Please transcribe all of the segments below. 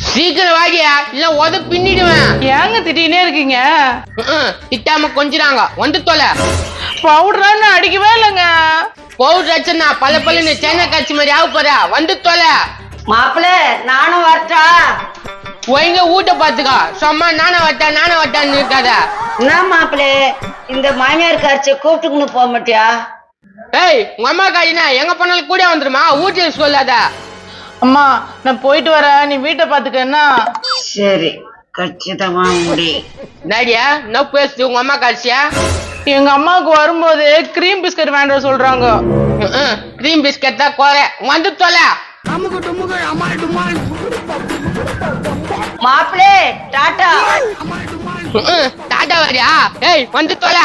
சீக்கிரம் வாடியா, இல்ல உத பின்னிடுவேன். ஏங்க திட்டினே இருக்கீங்க? திட்டாம கொஞ்சிறாங்க, வந்து தொலை. பவுடரான்னு அடிக்கவே இல்லைங்க. பவுடர் அடிச்சா பல பல்லுன்னு சேனை காட்சி மாதிரி ஆக போற, வந்து தொலை. மாப்பிள்ள நானும் வரட்டா? ஒய்ங்க வீட்டை பாத்துக்கா, சும்மா நானே வட்டான்னு இருக்காத. என்ன மாப்பிள்ள இந்த மாமியார் காட்சி கூப்பிட்டுக்குன்னு போக மாட்டியா? ஏய், உங்க அம்மா காயினா எங்க போனாலும் கூட வந்துருமா, வீட்டுல சொல்லாத. அம்மா நான் போயிட்டு வரேன், நீ வீட்டை பாத்துக்கன்னா. சரி, கச்சிதமா முடி. நாடியா என்ன பேசுது உங்க அம்மா காட்சியா? எங்க அம்மாவுக்கு வரும்போது கிரீம் பிஸ்கட் வேண்டாம் சொல்றாங்க. கிரீம் பிஸ்கட் தான் கோர, வந்து தொலை. மாப்பிள்ளே டாட்டா. டாட்டா வரியா? ஏய் வந்து தொலை.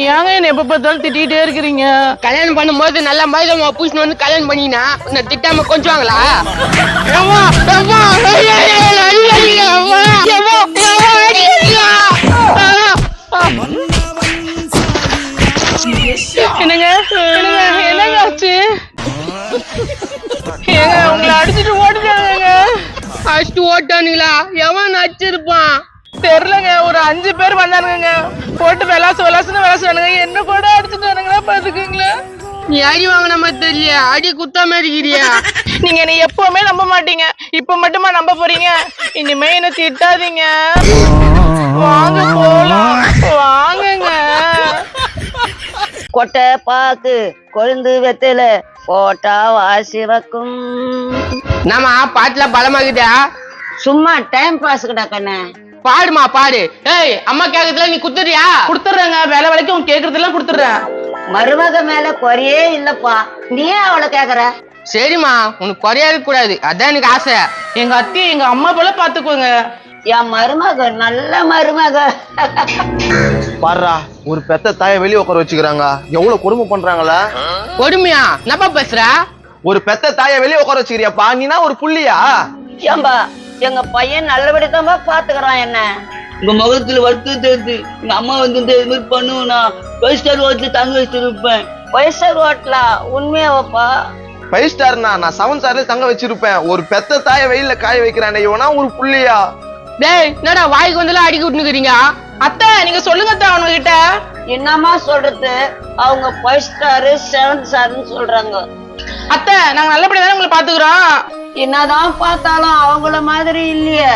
ஏங்க என்ன எப்ப பார்த்தாலும் திட்டிகிட்டே இருக்கிறீங்க? கல்யாணம் பண்ணும்போது நல்லா மைதமா பூசின்னு வந்து கல்யாணம் பண்ணினா உன்னை திட்டாம கொஞ்சுவாங்களா? என்னங்க என்னங்க ஆச்சு? ஏங்க உங்களை அடிச்சுட்டு ஓடிட்டாங்க. அடிச்சுட்டு ஓட்டானுங்களா? எவன் அடிச்சிருப்பான் தெரியலங்க. ஒரு 5 பேர் வந்தானுங்க, போட்டு விளாசுவானுங்க. என்ன கூட அடிச்சுட்டு வராங்களா பாத்துக்கீங்களா? நீ அடி வாங்கின மாதிரி தெரியல, அடி குத்தாம இருக்கிறியா? நீங்க என்னை எப்பவுமே நம்ப மாட்டீங்க, இப்ப மட்டுமா நம்ப போறீங்க? இனிமே என்ன திட்டாதீங்க. வாங்க போலாம், வாங்குங்க. கொட்டை பாக்கு கொழுந்து வெத்தல போட்டா வாசி வைக்கும். நம்ம பாட்டுல பலமாக்குதா? சும்மா டைம் பாஸ்க்குடா கண்ணு. பாடுமா பாடு. ஏய், அம்மா கேக்குறதுல நீ குத்துறியா? குடுத்துறேங்க, வேலை வேலைக்கு உன் கேக்குறதெல்லாம் குடுத்துறேன். மருமக மேல குறையே இல்லப்பா, நீ அவளை கேக்குற? சரிம்மா, உனக்கு குறையாது கூடாது, அதான் எனக்கு ஆசை. எங்க அத்தையை எங்க அம்மா போல பாத்துக்கோங்க. என் மருமக நல்ல மருமக. பாடுறா, ஒரு பெத்த தாயை வெளியே உட்கார வச்சுக்கிறாங்க, எவ்வளவு கொடுமை பண்றாங்களா? கொடுமையா? என்னப்பா பேசுற? ஒரு பெத்த தாயை வெளியே உட்கார வச்சுக்கிறியாப்பா, நீனா ஒரு புள்ளியா? ஏம்பா எங்க பையன் நல்லபடிதான் பாத்துக்கிறான் என்ன. உங்க முகத்துல வருத்து தெரியுது. எங்க அம்மா வந்து இது மாதிரி பண்ணுவேன், நான் 5 ஸ்டார் ஹோட்டல தங்க வச்சிருப்பேன். 5 ஸ்டார் ஹோட்டலா? உண்மையாவப்பா? 5 ஸ்டார்னா நான் 7 ஸ்டார்ல தங்க வச்சிருப்பேன். ஒரு பெத்த தாயை வெயில காய வைக்கிறானே, இவனா ஒரு புள்ளியா? டேய், என்னடா வாய்க்கு வந்தெல்லாம் அடிக்க விட்டுனுக்குறீங்க? அத்தை நீங்க சொல்லுங்க அத்தை அவங்க கிட்ட. என்னமா சொல்றது, அவங்க 5 ஸ்டார் 7 ஸ்டார்னு சொல்றாங்க. அத்தை நாங்க நல்லபடியா தானே உங்களை பாத்துக்கிறோம். என்னதான் பார்த்தாலும் அவங்கள மாதிரி இல்லையே.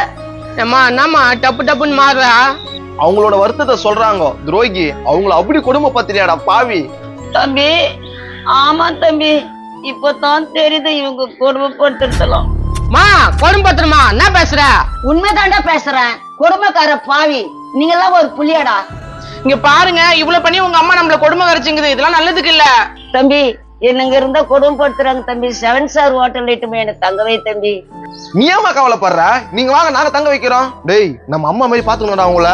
அம்மா என்னம்மா டப்புன்னு மாறுறா? அவங்களோட வருத்தத்தை சொல்றாங்க துரோகி, அவங்கள அப்படி கொடுமை பத்திரியாடா பாவி. தம்பி, ஆமா தம்பி, இப்பதான் தெரியுது இவங்க கொடுமைப்படுத்தலாம். மா கொடும்பத்திரமா என்ன பேசுற? உண்மைதாண்டா பேசுறேன், கொடுமைக்கார பாவி. நீங்க எல்லாம் ஒரு புள்ளியாடா. இங்க பாருங்க, இவ்வளவு பண்ணி உங்க அம்மா நம்மள கொடுமை கரைச்சுங்குது, இதெல்லாம் நல்லதுக்கு இல்ல. தம்பி என்னங்க இருந்தா கொடுமைப்படுத்துறாங்க தம்பி. 7 ஸ்டார் ஹோட்டல் இட்டுமே எனக்கு தங்க வை தம்பி. நீ ஏமா கவலைப்படுற? நீங்க வாங்க, நாங்க தங்க வைக்கிறோம். டேய், நம்ம அம்மா மாதிரி பாத்துக்கணும்டா அவங்கள.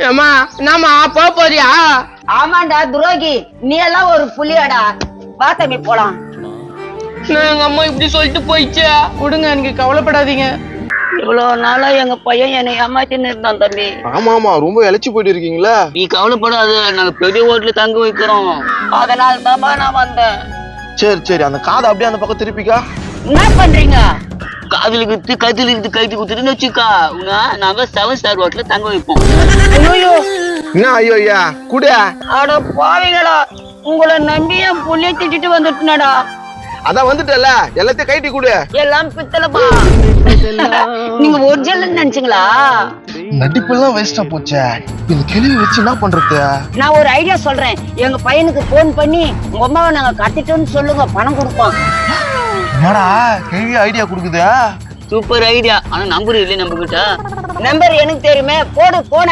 ஏமா என்னம்மா போறியா? ஆமாண்டா துரோகி, நீ எல்லாம் ஒரு புள்ளியாடா. வா தம்பி போலாம். எங்க அம்மா இப்படி சொல்லிட்டு போயிடுச்சு. விடுங்க, நீங்க கவலைப்படாதீங்க. இவ்வளவு நாளா எங்க பையன் என்னை ஏமாத்தின்னு இருந்தான் தம்பி. ஆமா ரொம்ப இழைச்சு போயிட்டு இருக்கீங்களா? நீ கவலைப்படாத, நாங்க பெரிய ஹோட்டல தங்க வைக்கிறோம். அதனால தான் நான் வந்தேன். சரி, அந்த காதை அப்படியே அந்த பக்கம் திருப்பிக்கா. என்ன பண்றீங்க? காதல வித்து கைதில வித்து கைதி குத்துட்டுன்னு வச்சுக்கா, நாங்க 7 ஸ்டார் ஹோட்டல தங்க வைப்போம். ஐயோ என்ன ஐயா கூட? அட பாவிங்களா, உங்களை நம்பி என் புள்ளைய திட்டிட்டு வந்துட்டுனடா. அதான் வந்துட்டல, எல்லாத்தையும் கைட்டி கொடு. எல்லாம் பித்தலப்பா. நீங்க ஒரிஜினல் நினைச்சீங்களா? நடிப்பெல்லாம் வேஸ்டா போச்சே. இந்த கேள்வி வச்சு என்ன பண்றது? நான் ஒரு ஐடியா சொல்றேன். எங்க பையனுக்கு போன் பண்ணி உங்க அம்மாவை நாங்க கத்திட்டோம்னு சொல்லுங்க, பணம் கொடுப்போம். என்னடா கேள்வி ஐடியா கொடுக்குது? Super idea. ஆனா நம்பர் இல்லையே நம்ம கிட்ட. நம்பர் எனக்கு தெரியுமே, போடு போன.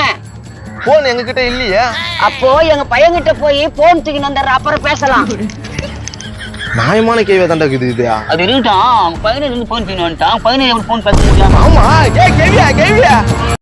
போன் எங்க கிட்ட இல்லையே. அப்போ எங்க பையன் கிட்ட போய் போன் தூக்கி வந்துடுற, அப்புறம் பேசலாம். நியாயமான கேள்வி தாண்டா இது. அது இருக்கட்டும், அவங்க பையனை இருந்து போன் பண்ணிட்டான். பையனை போன் பேச முடியாம. ஆமா, கேள்வியா